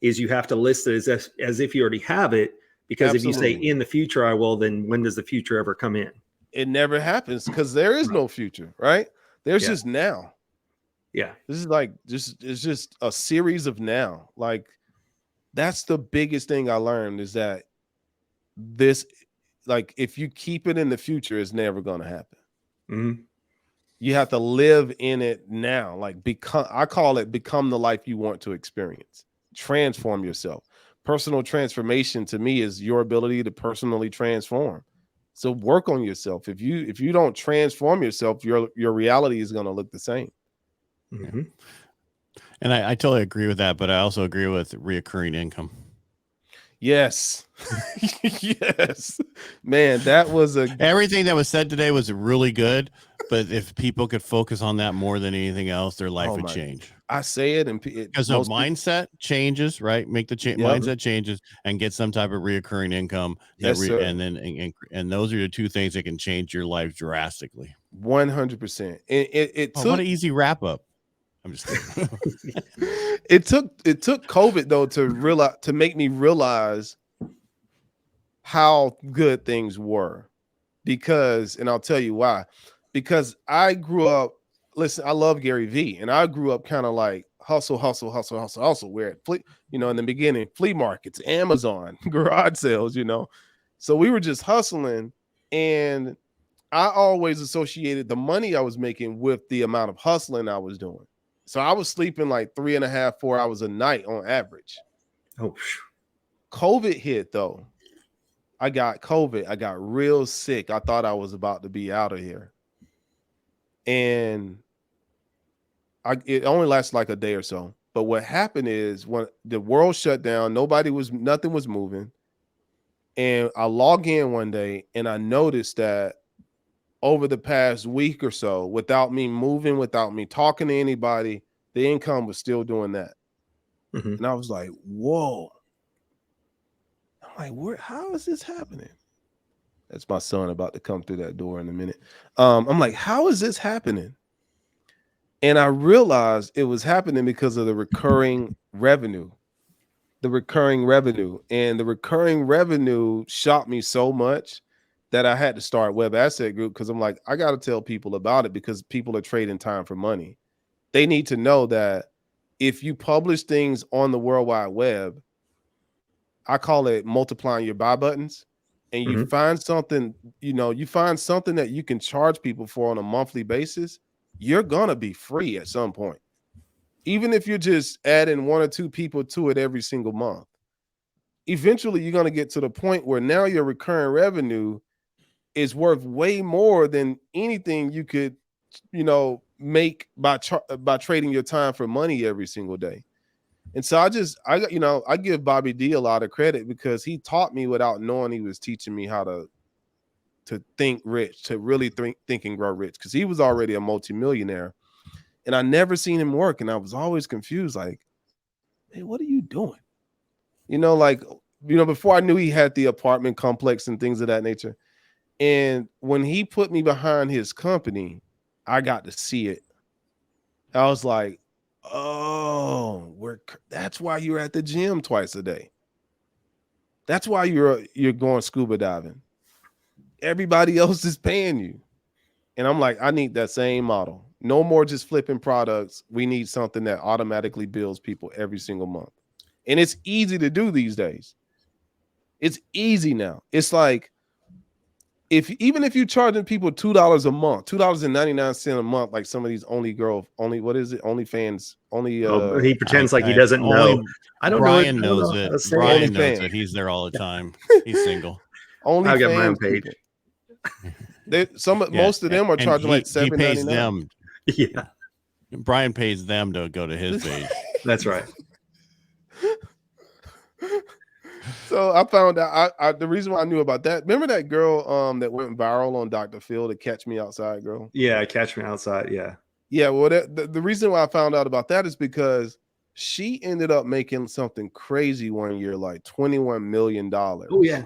is you have to list it as if you already have it, because Absolutely. if you say in the future, I will, then when does the future ever come in? It never happens because there is no future, right? There's just now. Yeah. This is like it's just a series of now. Like That's the biggest thing I learned, is that this, like, if you keep it in the future, it's never going to happen. Mm-hmm. You have to live in it now. Like, I call it become the life you want to experience. Transform yourself. Personal transformation to me is your ability to personally transform. So work on yourself. If you don't transform yourself, your reality is going to look the same. Mm-hmm. And I totally agree with that, but I also agree with reoccurring income. Yes. Yes. Man, that was everything that was said today was really good, but if people could focus on that more than anything else, their life would change. I say it, and because of mindset changes, right? Make the mindset changes and get some type of reoccurring income. And those are the two things that can change your life drastically. 100%. It took, what an easy wrap up. I'm just kidding. it took COVID though to make me realize how good things were, because, and I'll tell you why, because I grew up, listen, I love Gary Vee, and I grew up kind of like hustle, where in the beginning, flea markets, Amazon, garage sales, so we were just hustling, and I always associated the money I was making with the amount of hustling I was doing. So I was sleeping like 3.5, 4 hours a night on average. Oh, COVID hit though. I got COVID. I got real sick. I thought I was about to be out of here. And it only lasted like a day or so. But what happened is, when the world shut down, nothing was moving. And I log in one day and I noticed that over the past week or so, without me moving, without me talking to anybody, the income was still doing that. Mm-hmm. And I was like, whoa. I'm like, how is this happening? That's my son about to come through that door in a minute. I'm like, how is this happening? And I realized it was happening because of the recurring revenue. And the recurring revenue shocked me so much that I had to start Web Asset Group, because I'm like, I got to tell people about it, because people are trading time for money. They need to know that if you publish things on the World Wide Web, I call it multiplying your buy buttons, and you find something, that you can charge people for on a monthly basis, you're going to be free at some point. Even if you're just adding 1 or 2 people to it every single month, eventually you're going to get to the point where now your recurring revenue is worth way more than anything you could, make by trading your time for money every single day. And so I give Bobby D a lot of credit, because he taught me without knowing he was teaching me how to think rich, to really think and grow rich, because he was already a multimillionaire, and I never seen him work, and I was always confused, like, hey, what are you doing? Before I knew he had the apartment complex and things of that nature. And when he put me behind his company, I got to see it. I was like, oh, that's why you're at the gym twice a day. That's why you're going scuba diving. Everybody else is paying you. And I'm like, I need that same model. No more just flipping products. We need something that automatically bills people every single month. And it's easy to do these days. It's easy now. It's like, even if you're charging people $2 a month, $2.99 a month, like some of these OnlyFans, he pretends like he doesn't know. I don't Brian know. knows it. Brian knows it. He's there all the time. He's single. I've got my own page. Most of them are charging like $7.99. He pays them. Yeah. Brian pays them to go to his page. That's right. So I found out the reason why I knew about that. Remember that girl that went viral on Dr. Phil, the Catch Me Outside girl? Yeah, Catch Me Outside. Yeah. Yeah. Well, the reason why I found out about that is because she ended up making something crazy one year, like $21 million. Oh, yeah.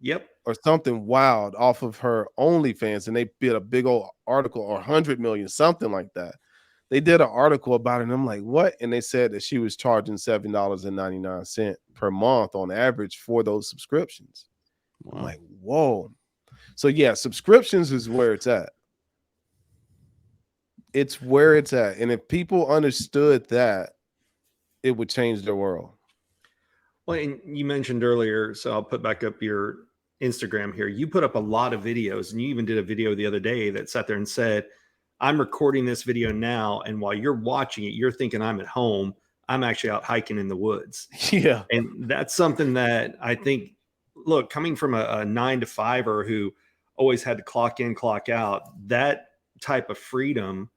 Yep. Or something wild off of her OnlyFans. And they did a big old article, or 100 million, something like that. They did an article about it, and I'm like, what? And they said that she was charging $7.99 per month on average for those subscriptions. Wow. I'm like, whoa. So yeah, subscriptions is where it's at. It's where it's at. And if people understood that, it would change their world. Well, and you mentioned earlier, so I'll put back up your Instagram here. You put up a lot of videos, and you even did a video the other day that sat there and said, I'm recording this video now, and while you're watching it, you're thinking I'm at home. I'm actually out hiking in the woods. Yeah. And that's something that I think, look, coming from a 9 to 5er who always had to clock in, clock out, that type of freedom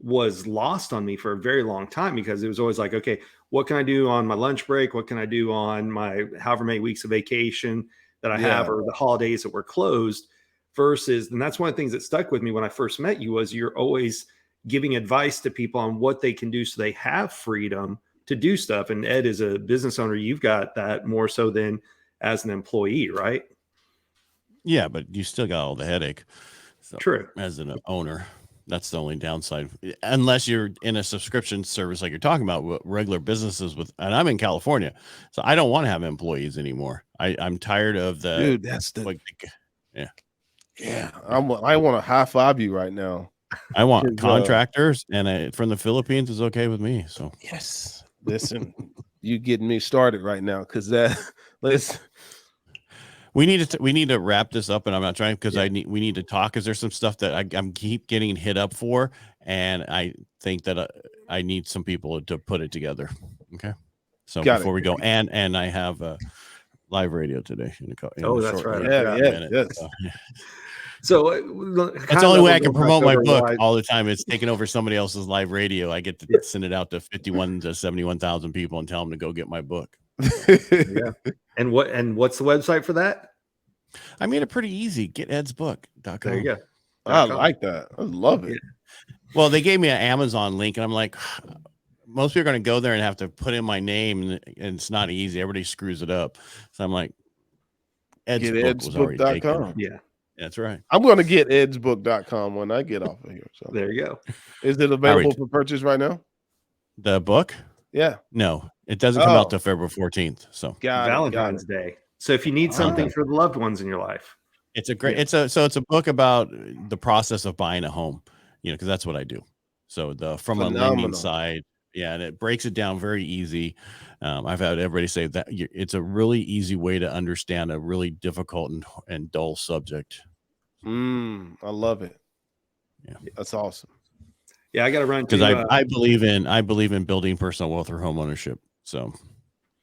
was lost on me for a very long time, because it was always like, okay, what can I do on my lunch break? What can I do on my however many weeks of vacation that I have, or the holidays that were closed? Versus, and that's one of the things that stuck with me when I first met you, was you're always giving advice to people on what they can do so they have freedom to do stuff. And Ed, as a business owner, you've got that more so than as an employee, right? Yeah, but you still got all the headache. So, True. As an owner, that's the only downside, unless you're in a subscription service like you're talking about with regular businesses with. And I'm in California, so I don't want to have employees anymore. I'm tired of the Dude, that's the like, yeah. I want to high five you right now. I want contractors, and from the Philippines is okay with me. So yes, listen, you getting me started right now, because we need to wrap this up, and I'm not trying, because we need to talk, because there's some stuff that I'm keep getting hit up for, and I think that I need some people to put it together. Okay, so before we go, and I have a live radio today. That's right. Yes. So that's the only way I can promote my book all the time. It's taking over somebody else's live radio. I get to send it out to 51 to 71,000 people and tell them to go get my book. Yeah. And what's the website for that? I made it pretty easy. GetEdsBook.com. There you go. I like that. I love it. Yeah. Well, they gave me an Amazon link, and I'm like, most people are going to go there and have to put in my name, and it's not easy. Everybody screws it up. So I'm like, Ed's book was already taken. Yeah. That's right. I'm going to get edsbook.com when I get off of here. So there you go. Is it available for purchase right now? The book? Yeah. No, it doesn't come out till February 14th. So Valentine's Day. So if you need something for the loved ones in your life, it's a great. It's a book about the process of buying a home. Because that's what I do. So from a lending side, and it breaks it down very easy. I've had everybody say that it's a really easy way to understand a really difficult and dull subject. I love it. Yeah, that's awesome. Yeah, I got to run because I believe in building personal wealth or home ownership. So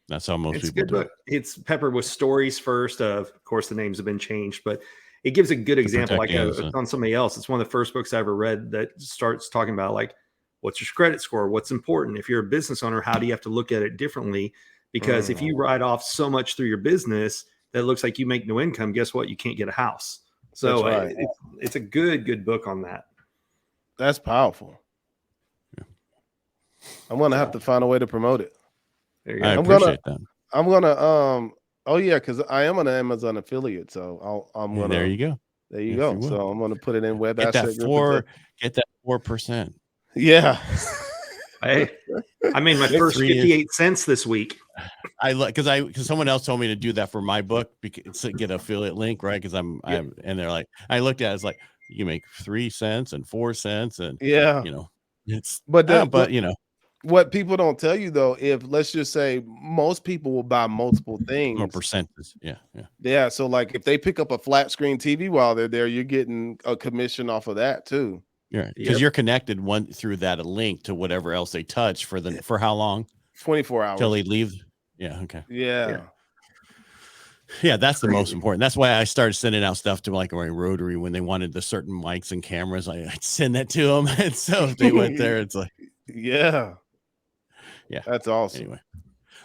that's how most people do it. It's peppered with stories first. Of course, the names have been changed, but it gives a good example. Like on somebody else, it's one of the first books I ever read that starts talking about like, what's your credit score? What's important? If you're a business owner, how do you have to look at it differently? Because if you write off so much through your business that looks like you make no income, guess what? You can't get a house. So it's a good book on that. That's powerful. Yeah. I'm going to have to find a way to promote it. There you go. I appreciate that. I'm going to, oh yeah, because I am an Amazon affiliate. So I'm going to. There you go. There you go. So I'm going to put it in web get asset. Get that 4%. Yeah. I made my first 58 cents this week. Because someone else told me to do that for my book to get an affiliate link, right? Because I'm and they're like, I looked at it, it's like you make 3 cents and 4 cents, and it's but what people don't tell you though, if let's just say most people will buy multiple things or percentages, so like if they pick up a flat screen TV while they're there, you're getting a commission off of that too. Yeah, because you're connected through that link to whatever else they touch for how long? 24 hours till they leave. Yeah. Okay. Yeah, that's the most important. That's why I started sending out stuff to like my Rotary when they wanted the certain mics and cameras. I'd send that to them, and so if they went there, it's like yeah, that's awesome. Anyway,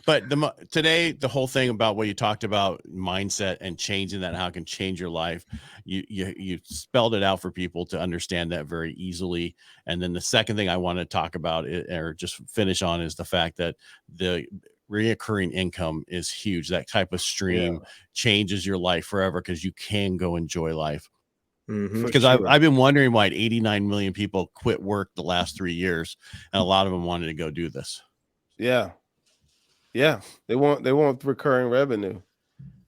but today the whole thing about what you talked about, mindset and changing that, how it can change your life, you spelled it out for people to understand that very easily. And then the second thing I want to talk about or just finish on is the fact that the reoccurring income is huge. That type of stream changes your life forever, because you can go enjoy life. Because I've been wondering why 89 million people quit work the last 3 years, and a lot of them wanted to go do this. Yeah, they want recurring revenue.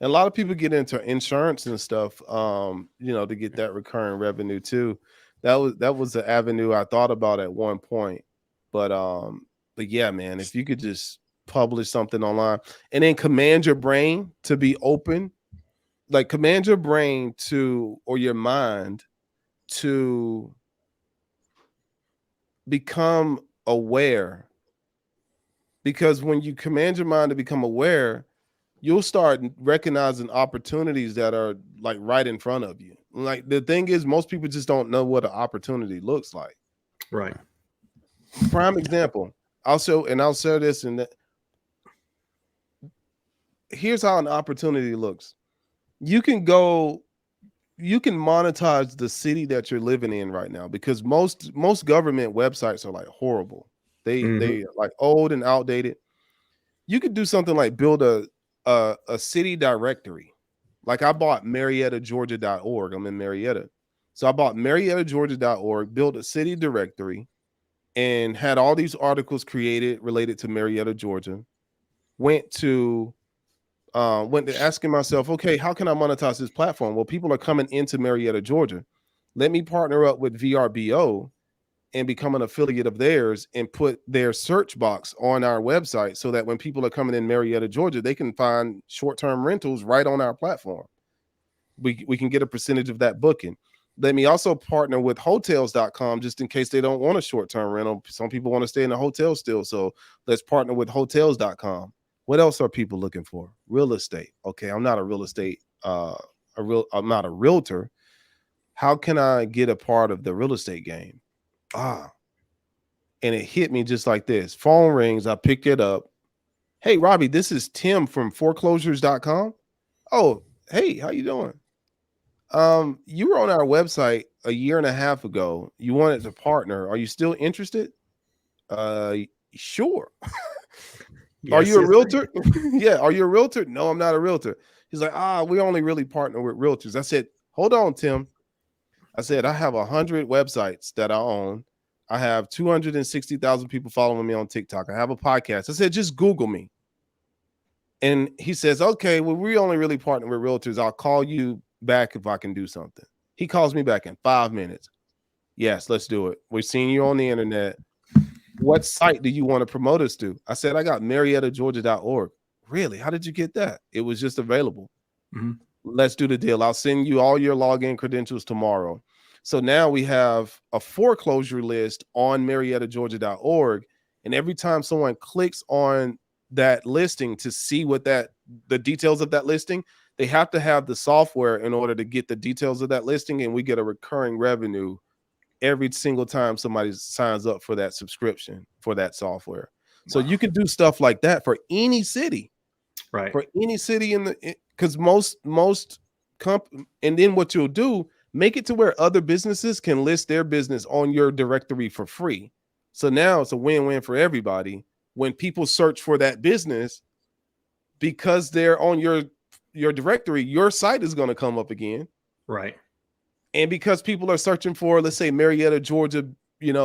And a lot of people get into insurance and stuff, to get that recurring revenue too. That was the avenue I thought about at one point. But yeah, man, if you could just publish something online, and then command your brain to be open. Like command your brain to, or your mind to become aware. Because when you command your mind to become aware, you'll start recognizing opportunities that are like right in front of you. Like the thing is, most people just don't know what an opportunity looks like. Right. Prime example. I'll share this, and here's how an opportunity looks. You can monetize the city that you're living in right now, because most government websites are like horrible. They are like old and outdated. You could do something like build a city directory. Like I bought MariettaGeorgia.org. I'm in Marietta. So I bought MariettaGeorgia.org, built a city directory, and had all these articles created related to Marietta, Georgia. Went to asking myself, okay, how can I monetize this platform? Well, people are coming into Marietta, Georgia. Let me partner up with VRBO and become an affiliate of theirs and put their search box on our website so that when people are coming in Marietta, Georgia, they can find short-term rentals right on our platform. We can get a percentage of that booking. Let me also partner with hotels.com just in case they don't want a short-term rental. Some people want to stay in a hotel still. So let's partner with hotels.com. What else are people looking for? Real estate. Okay, I'm not a real estate, I'm not a realtor. How can I get a part of the real estate game? And it hit me just like this. Phone rings, I picked it up. Hey, Robbie, this is Tim from foreclosures.com. Oh, hey, how you doing? You were on our website a year and a half ago. You wanted to partner. Are you still interested? Sure. Yes, are you a realtor? Yeah. Are you a realtor? No, I'm not a realtor. He's like, we only really partner with realtors. I said, hold on, Tim. I said, I have 100 websites that I own. I have 260,000 people following me on TikTok. I have a podcast. I said, just Google me. And he says, okay, well, we only really partner with realtors. I'll call you back if I can do something. He calls me back in 5 minutes. Yes, let's do it. We've seen you on the internet. What site do you want to promote us to? I said, I got MariettaGeorgia.org. Really? How did you get that? It was just available. Let's do the deal. I'll send you all your login credentials tomorrow. So now we have a foreclosure list on MariettaGeorgia.org. And every time someone clicks on that listing to see the details of that listing, they have to have the software in order to get the details of that listing. And we get a recurring revenue every single time somebody signs up for that subscription for that software. So you can do stuff like that for any city, right? For any city because most and then what you'll do, make it to where other businesses can list their business on your directory for free. So now it's a win-win for everybody. When people search for that business, because they're on your directory, your site is going to come up again. Right. And because people are searching for, let's say, Marietta, Georgia,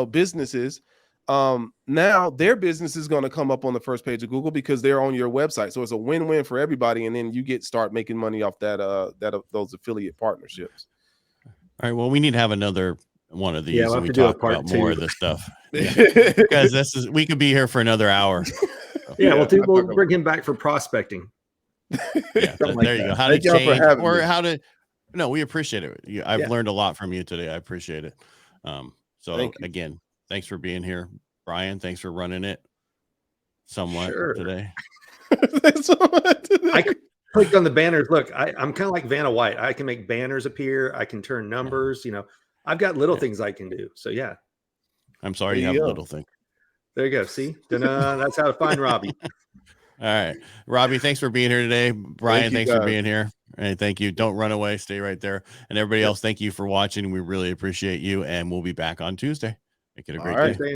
businesses, now their business is going to come up on the first page of Google because they're on your website. So it's a win-win for everybody. And then you start making money off those affiliate partnerships. All right. Well, we need to have another one of these. Yeah, and we talk about more of this stuff. Because we could be here for another hour. We'll bring him back for prospecting. Yeah, there you go. How to change or how to. No, we appreciate it. I've learned a lot from you today. I appreciate it. So again, thanks for being here, Brian. Thanks for running it somewhat today. I clicked on the banners. Look, I'm kind of like Vanna White. I can make banners appear. I can turn numbers. I've got little things I can do. So yeah. I'm sorry you have a little thing. There you go. See, that's how to find Robbie. All right, Robbie, thanks for being here today. Brian, thanks for being here. Hey, thank you. Don't run away. Stay right there. And everybody else, thank you for watching. We really appreciate you. And we'll be back on Tuesday. Make it a great day.